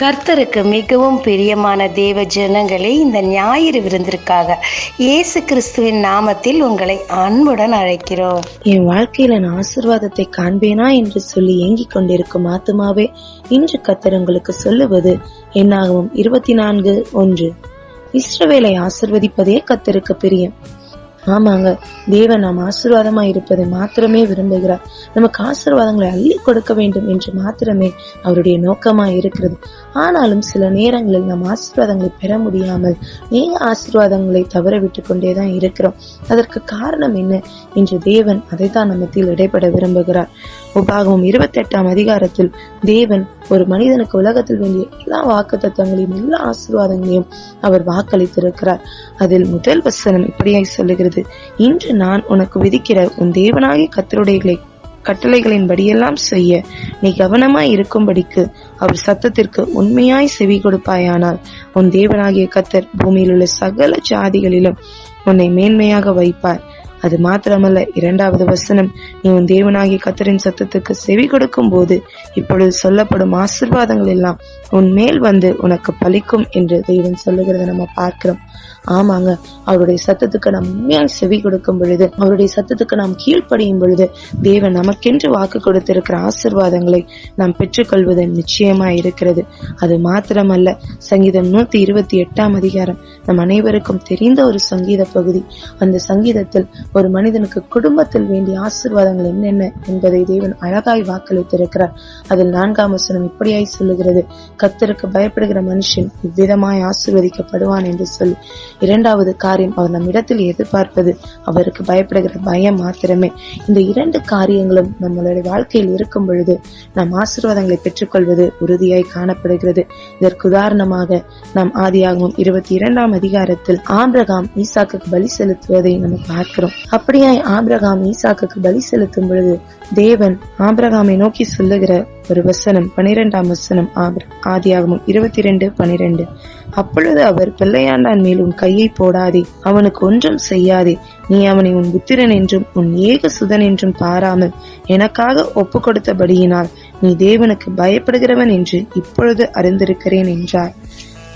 கர்த்தருக்கு மிகவும் பிரியமான தேவ ஜனங்களே, இந்த ஞாயிறு விருந்திற்காக இயேசு கிறிஸ்துவின் நாமத்தில் உங்களை அன்புடன் அழைக்கிறோம். என் வாழ்க்கையில நான் ஆசீர்வாதத்தை காண்பேனா என்று சொல்லி ஏங்கிக் கொண்டிருக்கும் ஆத்துமாவே, இன்று கர்த்தர் உங்களுக்கு சொல்லுவது என்னாகும் 24:1. இஸ்ரவேலை ஆசீர்வதிப்பதே கர்த்தருக்கு பிரியம். ஆமாங்க, தேவன் நாம் ஆசீர்வாதமா இருப்பதை மாத்திரமே விரும்புகிறார். நமக்கு ஆசீர்வாதங்களை அள்ளி கொடுக்க வேண்டும் என்று மாத்திரமே அவருடைய நோக்கமா இருக்கிறது. ஆனாலும் சில நேரங்களில் நாம் ஆசீர்வாதங்களை பெற முடியாமல் ஆசீர்வாதங்களை தவற விட்டு கொண்டேதான் இருக்கிறோம். அதற்கு காரணம் என்ன என்று தேவன் அதைத்தான் நம்மத்தில் இடைப்பட விரும்புகிறார். உபாகமம் 28ஆம் அதிகாரத்தில் தேவன் ஒரு மனிதனுக்கு உலகத்தில் வேண்டிய எல்லா வாக்குத்தத்தங்களையும் எல்லா ஆசீர்வாதங்களையும் அவர் வாக்களித்திருக்கிறார். அதில் முதல் வசனம் இப்படியாய் சொல்லுகிறது: இன்று நான் உனக்கு விதிக்கிற உன் தேவனாகிய கர்த்தருடைய கட்டளைகளின் படியெல்லாம் செய்ய நீ கவனமாய் இருக்கும்படிக்கு அவர் சத்தத்திற்கு உண்மையாய் செவி கொடுப்பாயானால் உன் தேவனாகிய கர்த்தர் பூமியில் உள்ள சகல ஜாதிகளிலும் உன்னை மேன்மையாக வைப்பார். அது மாத்திரமல்ல, 2வது வசனம், நீ உன் தேவனாகிய கர்த்தரின் சத்தத்துக்கு செவி கொடுக்கும் போது இப்பொழுது சொல்லப்படும் ஆசீர்வாதங்கள் எல்லாம் உன் மேல் வந்து உனக்கு பலிக்கும் என்று தேவன் சொல்லுகிறத நம்ம பார்க்கிறோம். ஆமாங்க, அவருடைய சத்தத்துக்கு நாம் உண்மையாக செவி கொடுக்கும் பொழுது, அவருடைய சத்தத்துக்கு நாம் கீழ்ப்படியும் பொழுது தேவன் நமக்கென்று வாக்கு கொடுத்திருக்கிற ஆசீர்வாதங்களை நாம் பெற்றுக்கொள்வது நிச்சயமா இருக்கிறது. அது மாத்திரமல்ல, சங்கீதம் 128ஆம் அதிகாரம் நம் அனைவருக்கும் தெரிந்த ஒரு சங்கீத பகுதி. அந்த சங்கீதத்தில் ஒரு மனிதனுக்கு குடும்பத்தில் வேண்டிய ஆசீர்வாதங்கள் என்னென்ன என்பதை தேவன் அழகாய் வாக்களித்திருக்கிறார். அதில் 4ஆம் வசனம் இப்படியாய் சொல்லுகிறது: கர்த்தருக்கு பயப்படுகிற மனுஷன் இவ்விதமாய் ஆசீர்வதிக்கப்படுவான் என்று சொல்லி. 2வது காரியம், அவர் நம் இடத்தில் எதிர்பார்ப்பது அவருக்கு பயப்படுகிற பயம் மாத்திரமே. இந்த 2 காரியங்களும் நம்மளுடைய வாழ்க்கையில் இருக்கும் பொழுது நாம் ஆசீர்வாதங்களை பெற்றுக்கொள்வது உறுதியாய் காணப்படுகிறது. இதற்கு உதாரணமாக நாம் ஆதியாகமம் 22ஆம் அதிகாரத்தில் ஆபிரகாம் ஈசாக்குக்கு பலி செலுத்துவதை நம்ம பார்க்கிறோம். அப்படியாய் ஆபிரகாம் ஈசாக்குக்கு பலி செலுத்தும் பொழுது தேவன் ஆபிரகாமை நோக்கி சொல்லுகிற ஒரு வசனம் 12ஆம் வசனம், ஆதியாகமம் 22:12. அப்பொழுது அவர், பிள்ளையாண்டான் மேல் உன் கையை போடாதே, அவனுக்கு ஒன்றும் செய்யாதே, நீ அவனை உன் புத்திரன் என்றும் உன் ஏக சுதன் என்றும் பாராமல் எனக்காக ஒப்பு கொடுத்தபடியினால் நீ தேவனுக்கு பயப்படுகிறவன் என்று இப்பொழுது அறிந்திருக்கிறேன் என்றார்.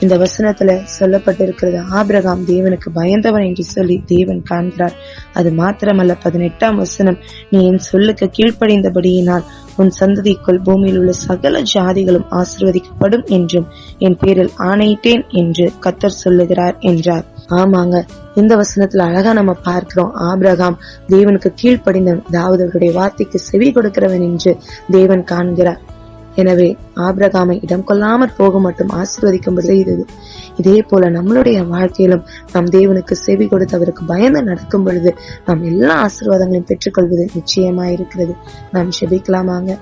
இந்த வசனத்துல சொல்லப்பட்டிருக்கிறது ஆபிரகாம் தேவனுக்கு பயந்தவன் என்று சொல்லி தேவன் காண்கிறார். அது மாத்திரமல்ல, 18ஆம் வசனம், நீ என் சொல்லுக்கு கீழ்ப்படிந்தபடியினால் உன் சந்ததிக்குள் பூமியில் உள்ள சகல ஜாதிகளும் ஆசீர்வதிக்கப்படும் என்றும் என் பேரில் ஆணையிட்டேன் என்று கர்த்தர் சொல்லுகிறார் என்றார். ஆமாங்க, இந்த வசனத்துல அழகா நம்ம பார்க்கிறோம், ஆபிரகாம் தேவனுக்கு கீழ்ப்படிந்தவன், அதாவது அவருடைய வார்த்தைக்கு செவி கொடுக்கிறவன் என்று தேவன் காண்கிறார். எனவே ஆபிரகாமை இடம் கொள்ளாமற் போக மட்டும் ஆசீர்வதிக்கும்படி செய்தது. இதே போல நம்மளுடைய வாழ்க்கையிலும் நாம் தேவனுக்கு செவி கொடுத்து அவருக்கு பயந்து நடக்கும் பொழுது நாம் எல்லா ஆசீர்வாதங்களையும் பெற்றுக்கொள்வது நிச்சயமா இருக்கிறது. நாம் ஜெபிக்கலாமாங்க.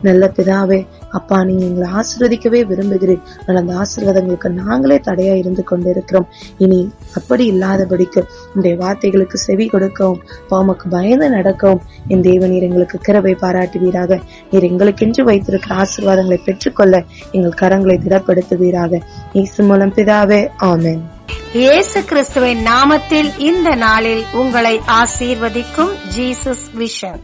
நல்ல பிதாவே, அப்பா, நீங்க எங்களை ஆசீர்வதிக்கவே விரும்புகிறேன். ஆனால் அந்த ஆசீர்வாதங்களுக்கு நாங்களே தடையா இருந்து கொண்டிருக்கிறோம். இனி அப்படி இல்லாதபடிக்கு உங்களுடைய வார்த்தைகளுக்கு செவி கொடுக்கவும் உமக்கு பயந்து நடக்கவும் என் தேவனீர் எங்களுக்கு கிருபை பாராட்டுவீராக. நீர் எங்களுக்கென்று வைத்திருக்கிற ஆசீர்வாதங்களை பெற்றுக்கொள்ள எங்கள் கரங்களை திடப்படுத்துவீராக. இயேசு மூலம் பிதாவே, ஆமென். இயேசு கிறிஸ்துவின் நாமத்தில் இந்த நாளில் உங்களை ஆசீர்வதிக்கும் ஜீசஸ் விஷன்.